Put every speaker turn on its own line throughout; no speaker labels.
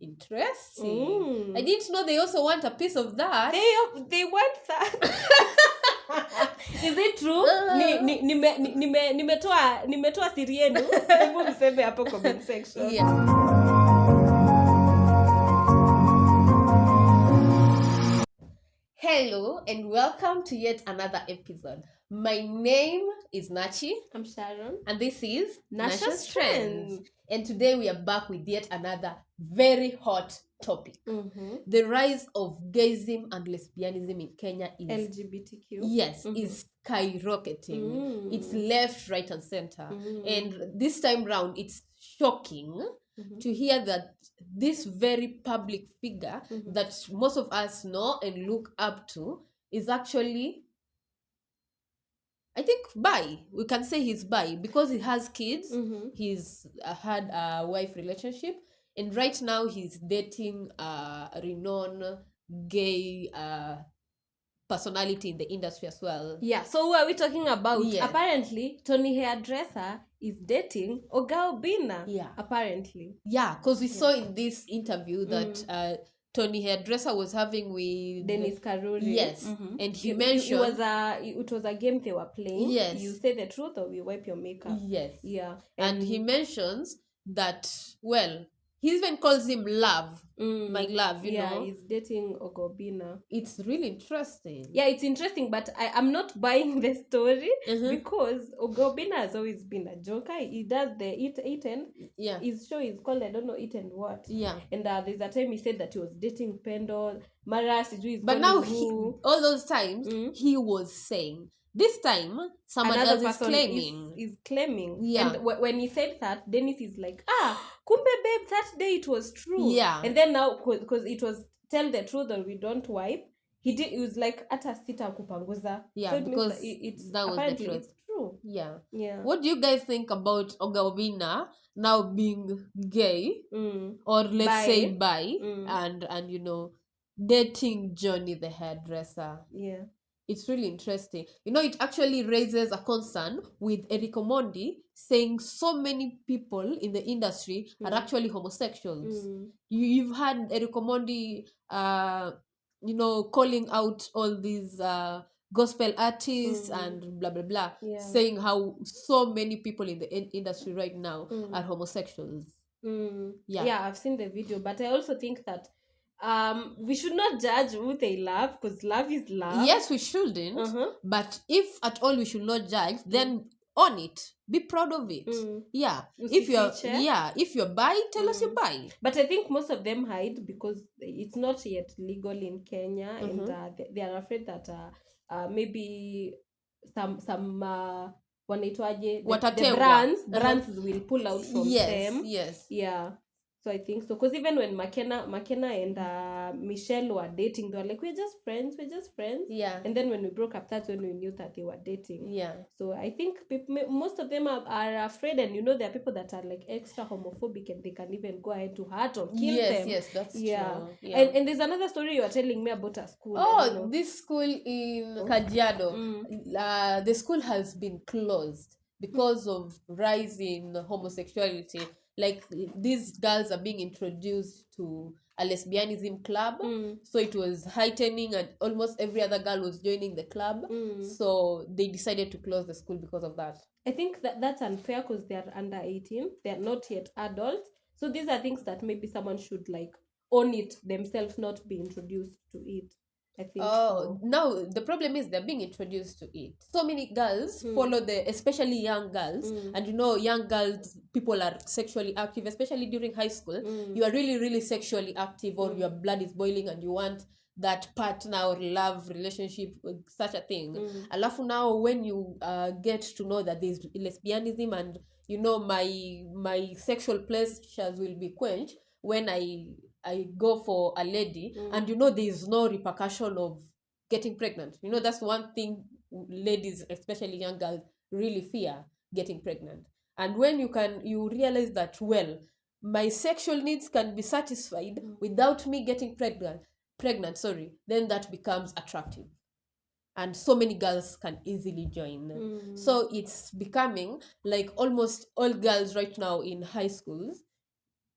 Interesting. I didn't know they also want a piece of that.
They want that. Is it true? Nimetoa siri yenu. Hebu mseme hapo comment section.
Hello and welcome to yet another episode. My name is Nachi.
I'm Sharon.
And this is
Nasha's Trends.
And today we are back with yet another very hot topic. The rise of gayism and lesbianism in Kenya is
LGBTQ.
Yes, is skyrocketing. It's left, right, and center. And this time round, it's shocking to hear that this very public figure that most of us know and look up to is actually, I think, bi. We can say he's bi because he has kids. He's had a wife relationship, and right now he's dating a renowned gay personality in the industry as well.
Yeah, so who are we talking about? Apparently, Jony Hairdresser is dating Oga Obinna.
Yeah.
Apparently.
Yeah, because we saw in this interview that Jony Hairdresser was having with
Dennis Karuri.
Yes. And he mentioned
it was a game they were playing.
Yes.
You say the truth or we wipe your makeup.
Yes.
Yeah.
And he mentions that, well, he even calls him love, my love, you know.
Yeah, he's dating Oga Obinna.
It's really interesting.
Yeah, it's interesting, but I'm not buying the story because Oga Obinna has always been a joker. He does the eat and his show is called, I don't know, Eat and What.
Yeah.
And there's a time he said that he was dating Pendle, Mara,
but now all those times he was saying. This time, someone else is claiming.
Is claiming.
Yeah.
And when he said that, Dennis is like, kumbe babe, that day it was true.
Yeah.
And then now, because it was tell the truth or we don't wipe, it was like, ata sita kupanguza.
Yeah,
so
because
that was apparently the truth. It's true.
Yeah.
Yeah.
What do you guys think about Oga Obinna now being gay, or let's say bi, and you know, dating Jony the hairdresser?
Yeah.
It's really interesting. You know, it actually raises a concern with Eric Omondi saying so many people in the industry are actually homosexuals. You've had Eric Omondi, you know, calling out all these gospel artists and blah, blah, blah, saying how so many people in the industry right now are homosexuals.
Yeah, I've seen the video, but I also think that we should not judge who they love because love is love.
Yes, we shouldn't. But if at all we should not judge, then own it. Be proud of it. Yeah. If you're bi, tell us you're bi.
But I think most of them hide because it's not yet legal in Kenya, and they are afraid that maybe some wanaitwaje the brands will pull out from them.
Yes.
Yeah. So I think so, because even when McKenna and Michelle were dating, they were like, we're just friends.
Yeah.
And then when we broke up, that's when we knew that they were dating.
Yeah.
So I think most of them are afraid, and you know, there are people that are like extra homophobic, and they can even go ahead to hurt or kill them.
Yes, that's true.
Yeah. And there's another story you were telling me about a school.
Oh, this school in Kajiado. The school has been closed because of rising homosexuality. Like, these girls are being introduced to a lesbianism club. So it was heightening, and almost every other girl was joining the club. So they decided to close the school because of that.
I think that's unfair because they are under 18. They are not yet adults. So these are things that maybe someone should like own it themselves, not be introduced to it. I think
no, the problem is they're being introduced to it. So many girls follow especially young girls, and you know, young girls, people are sexually active, especially during high school. You are really, really sexually active, or your blood is boiling and you want that partner or love relationship, such a thing. Alafu now, when you get to know that there's lesbianism, and you know, my sexual pleasures will be quenched when I go for a lady, and you know, there is no repercussion of getting pregnant. You know, that's one thing ladies, especially young girls, really fear, getting pregnant. And when you realize that, well, my sexual needs can be satisfied without me getting pregnant, then that becomes attractive. And so many girls can easily join. So it's becoming like almost all girls right now in high schools,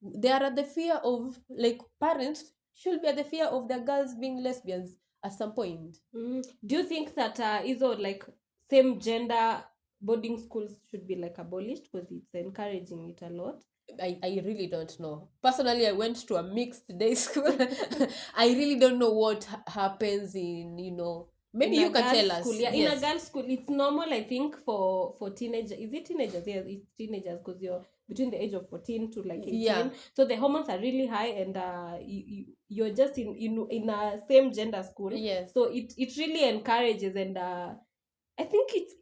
they are at the fear of, like, parents should be at the fear of their girls being lesbians at some point.
Do you think that either like same gender boarding schools should be like abolished because it's encouraging it a lot?
I really don't know. Personally, I went to a mixed day school. I really don't know what happens in, maybe
In
you
a
can
girls'
tell us.
school, yeah, in
Yes.
a girls' school, it's normal, I think, for teenagers. Is it teenagers? Yes, it's teenagers because you're between the age of 14 to like 18.
Yeah.
So the hormones are really high, and you're just in a same gender school.
Yes.
So it really encourages, and I think it's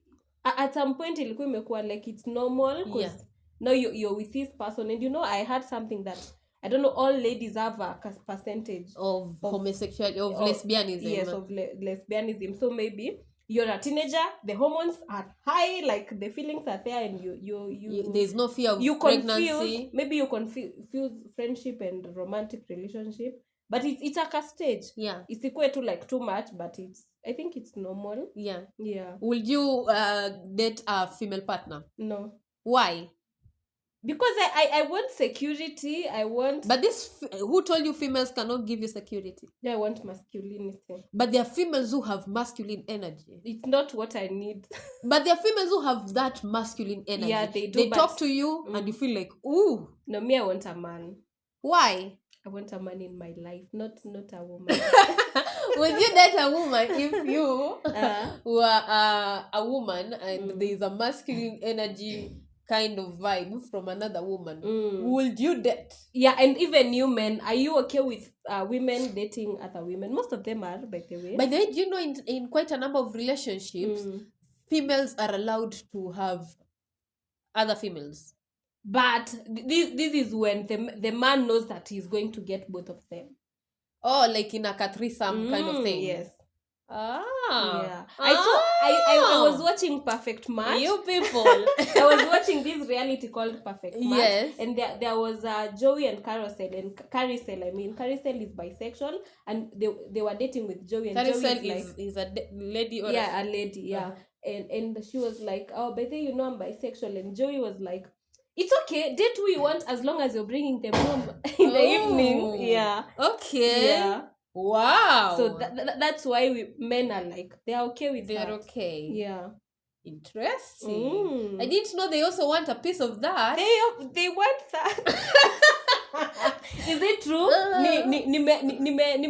at some point ilikuwa imekuwa like it's normal because
Yeah.
now you're with this person, and I heard something that I don't know, all ladies have a percentage
Of homosexuality, of lesbianism.
Yes, of lesbianism. So maybe you're a teenager, the hormones are high, like the feelings are there, and you
there's no fear of
you
pregnancy.
maybe you confuse friendship and romantic relationship, but it's like a stage.
Yeah.
It's equal to like too much, but I think it's normal.
Yeah.
Yeah.
Would you date a female partner?
No.
Why?
Because I want security. I want.
But who told you females cannot give you security?
I want masculinity.
But there are females who have masculine energy.
It's not what I need.
But there are females who have that masculine energy.
Yeah, they do.
They talk to you and you feel like, ooh.
No, me, I want a man.
Why?
I want a man in my life, not a woman.
Would you date a woman if you were a woman and there is a masculine energy kind of vibe from another woman? Would you date?
Yeah, and even you men, are you okay with women dating other women? Most of them are, by the way.
By the way, do you know in quite a number of relationships, females are allowed to have other females?
But this is when the man knows that he's going to get both of them.
Oh, like in a threesome kind of thing.
Yes.
Yeah.
I was watching Perfect Match.
You people.
I was watching this reality called Perfect Match.
Yes.
And there was Joey and Carousel. And Carousel is bisexual, and they were dating with Joey. And
Carousel
Joey
is a lady or
a lady, yeah. And she was like, oh, by the way, I'm bisexual. And Joey was like, it's okay, date who you want as long as you're bringing them home in the evening. Yeah.
Okay.
Yeah.
Wow.
So that's why men are like, they're okay with that.
They're okay.
Yeah.
Interesting. I didn't know they also want a piece of that.
They want that. Is it true?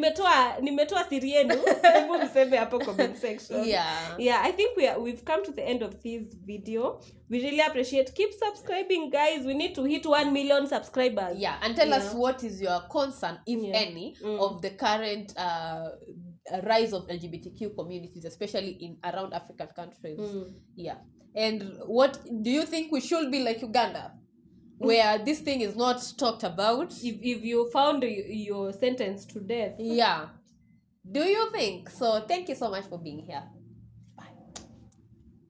Nimetoa siri yenu. Hebu mseme hapo comment section. Yeah, I think we've come to the end of this video. We really appreciate. Keep subscribing, guys. We need to hit 1 million subscribers.
Yeah, and tell us what is your concern, if any, of the current rise of LGBTQ communities, especially in around African countries. Yeah. And what do you think we should be like Uganda, where this thing is not talked about?
If you found your sentence to death.
Yeah. Do you think? So thank you so much for being here.